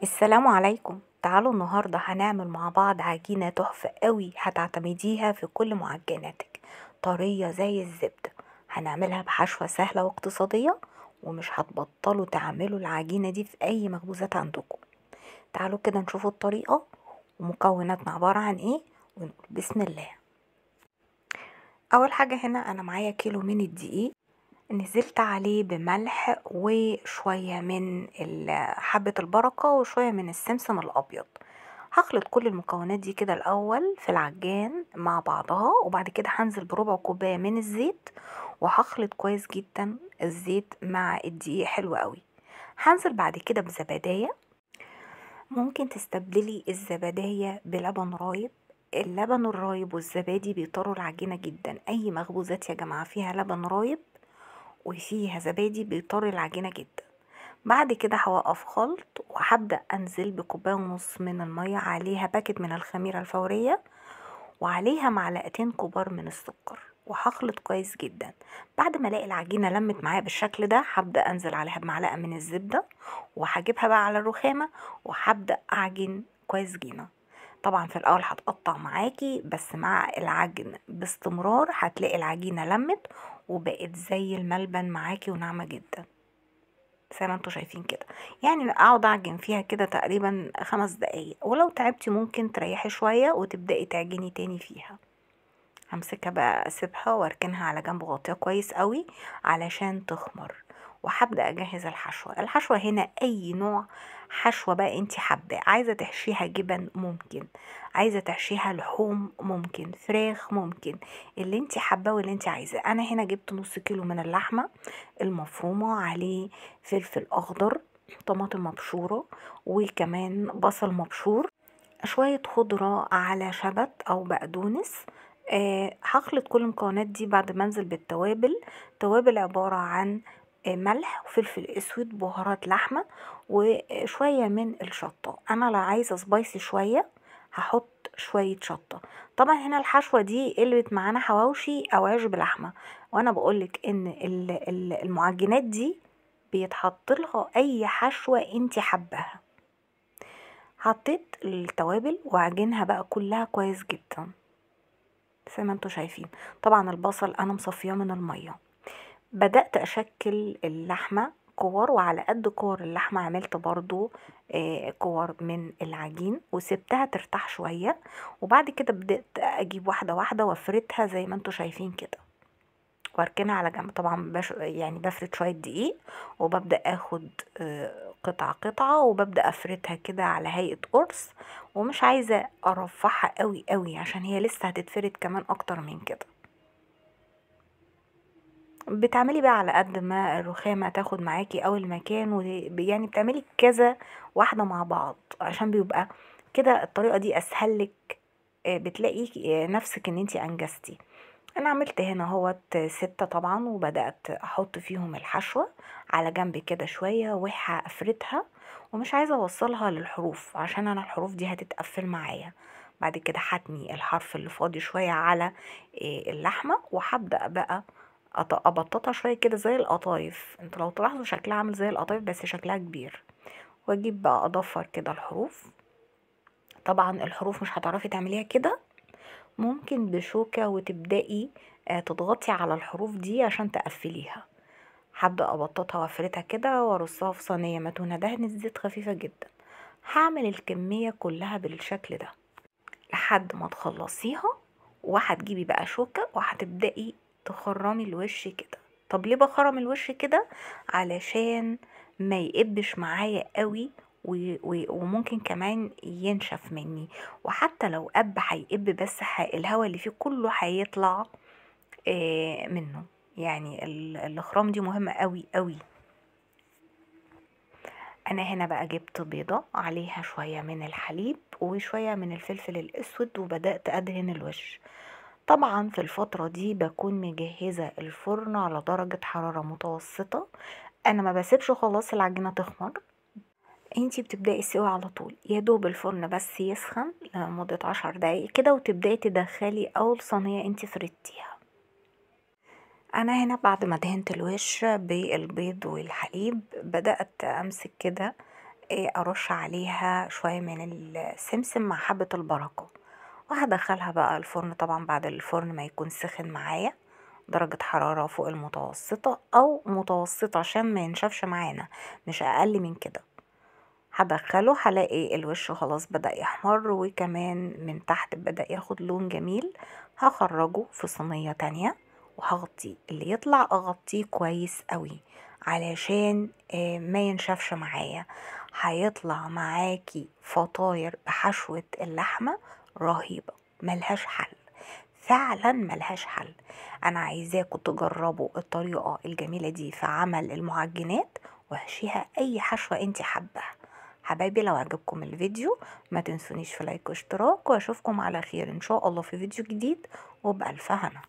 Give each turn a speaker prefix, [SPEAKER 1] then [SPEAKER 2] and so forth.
[SPEAKER 1] السلام عليكم. تعالوا النهاردة هنعمل مع بعض عجينة تحفة قوي هتعتمديها في كل معجناتك، طرية زي الزبدة. هنعملها بحشوة سهلة واقتصادية، ومش هتبطلوا تعملوا العجينة دي في أي مخبوزات عندكم. تعالوا كده نشوفوا الطريقة ومكوناتنا عبارة عن ايه، ونقول بسم الله. أول حاجة هنا أنا معايا كيلو من الدقيق، نزلت عليه بملح وشوية من حبة البركة وشوية من السمسم الأبيض. هخلط كل المكونات دي كده الأول في العجان مع بعضها، وبعد كده هنزل بربع كوباية من الزيت، وهخلط كويس جدا الزيت مع الدقيق حلو قوي. هنزل بعد كده بزبادية، ممكن تستبدلي الزبادية بلبن رايب. اللبن الرايب والزبادي بيطروا العجينة جدا. أي مخبوزات يا جماعة فيها لبن رايب وفيها زبادي بيطري العجينة جدا. بعد كده هوقف خلط وهبدأ أنزل بكوباية ونص من المية، عليها باكت من الخميرة الفورية، وعليها معلقتين كبار من السكر، وهخلط كويس جدا. بعد ما الاقي العجينة لمت معايا بالشكل ده، هبدأ أنزل عليها بمعلقة من الزبدة، وهجيبها بقى على الرخامة وهبدأ أعجن كويس جدا. طبعا في الأول هتقطع معاكي، بس مع العجن باستمرار هتلاقي العجينة لمت وبقت زي الملبن معاكي وناعمة جدا زي ما انتوا شايفين كده. يعني اقعد اعجن فيها كده تقريبا 5 دقايق، ولو تعبتي ممكن تريحي شوية وتبدأي تعجني تاني فيها. همسكها بقى اسيبها واركنها على جنب، غطيها كويس قوي علشان تخمر. وهبدأ اجهز الحشوة هنا اي نوع حشوة بقى انتي حباه. عايزة تحشيها جبن ممكن، عايزة تحشيها لحوم ممكن، فراخ ممكن، اللي انتي حباه واللي انتي عايزاه. انا هنا جبت نص كيلو من اللحمة المفرومة، عليه فلفل اخضر، طماطم مبشورة، وكمان بصل مبشور، شوية خضرة على شبت أو بقدونس. هخلط كل المكونات دي بعد ما انزل بالتوابل. توابل عبارة عن ملح وفلفل اسود، بهارات لحمة، وشوية من الشطة. انا لو عايزة سبايسي شوية هحط شوية شطة. طبعا هنا الحشوة دي قلبت معانا حواوشي او عيش بلحمة، وانا بقولك ان المعجنات دي بيتحط لها اي حشوة انتي حباها. حطيت التوابل وعجنها بقى كلها كويس جدا زي ما انتوا شايفين. طبعا البصل انا مصفياه من المية. بدأت اشكل اللحمة كور، وعلى قد كور اللحمة عملت برضو كور من العجين وسبتها ترتاح شوية. وبعد كده بدأت اجيب واحدة واحدة وافردها زي ما انتوا شايفين كده، واركنها على جنب. طبعا يعني بفرد شوية دقيق، وببدأ اخد قطعة قطعة، وببدأ افردها كده على هيئة قرص. ومش عايزة ارفعها قوي قوي عشان هي لسه هتتفرد كمان اكتر من كده. بتعملي بقى على قد ما الرخامة تاخد معاكي او المكان، يعني بتعملي كذا واحدة مع بعض عشان بيبقى كده الطريقة دي اسهل لك. بتلاقي نفسك ان انتي انجزتي. انا عملت هنا اهوت 6 طبعا، وبدأت احط فيهم الحشوة على جنب كده شوية وهفردها. ومش عايزة اوصلها للحروف عشان انا الحروف دي هتتقفل معايا. بعد كده هتني الحرف اللي فاضي شوية على اللحمة، وهبدأ بقى ابططها شوية كده زي القطايف. انتوا لو تلاحظوا شكلها عامل زي القطايف بس شكلها كبير. واجيب بقى اضفر كده الحروف. طبعا الحروف مش هتعرفي تعمليها كده، ممكن بشوكة وتبدأي تضغطي على الحروف دي عشان تقفليها. هبدأ أبططها وأفردها كده وأرصها في صينية مدهونة دهنة زيت خفيفة جدا. هعمل الكمية كلها بالشكل ده لحد ما تخلصيها، وهتجيبي بقى شوكة وهتبدأي تخرمي الوش كده. طب ليه بخرم الوش كده؟ علشان ما يقبش معايا قوي، وممكن كمان ينشف مني. وحتى لو قب هيقب بس الهواء اللي فيه كله هيطلع منه. يعني الاخرام دي مهمة قوي قوي. انا هنا بقى جبت بيضة عليها شوية من الحليب وشوية من الفلفل الاسود، وبدأت ادهن الوش. طبعا في الفترة دي بكون مجهزة الفرن على درجة حرارة متوسطة. انا ما بسيبش خلاص العجينة تخمر، انتي بتبدأي السوا على طول، يا دوب الفرن بس يسخن لمدة 10 دقايق كده، وتبدأي تدخلي اول صينية انتي فردتيها. انا هنا بعد ما دهنت الوش بالبيض والحليب بدأت امسك كده ارش عليها شوية من السمسم مع حبة البركة، وهدخلها بقى الفرن طبعا بعد الفرن ما يكون سخن معايا، درجة حرارة فوق المتوسطة او متوسطة عشان ما ينشفش معانا، مش اقل من كده. هدخله هلاقي الوش خلاص بدأ يحمر، وكمان من تحت بدأ ياخد لون جميل. هخرجه في صينية تانية وهغطيه، اللي يطلع اغطيه كويس قوي علشان ما ينشفش معايا. هيطلع معاكي فطاير بحشوة اللحمة رهيبة، ملهاش حل، فعلا ملهاش حل. انا عايزاكم تجربوا الطريقة الجميلة دي في عمل المعجنات، وهشيها اي حشوة انت حباها. حبايبي لو عجبكم الفيديو ما تنسونيش في لايك واشتراك، واشوفكم على خير ان شاء الله في فيديو جديد وبألف هنا.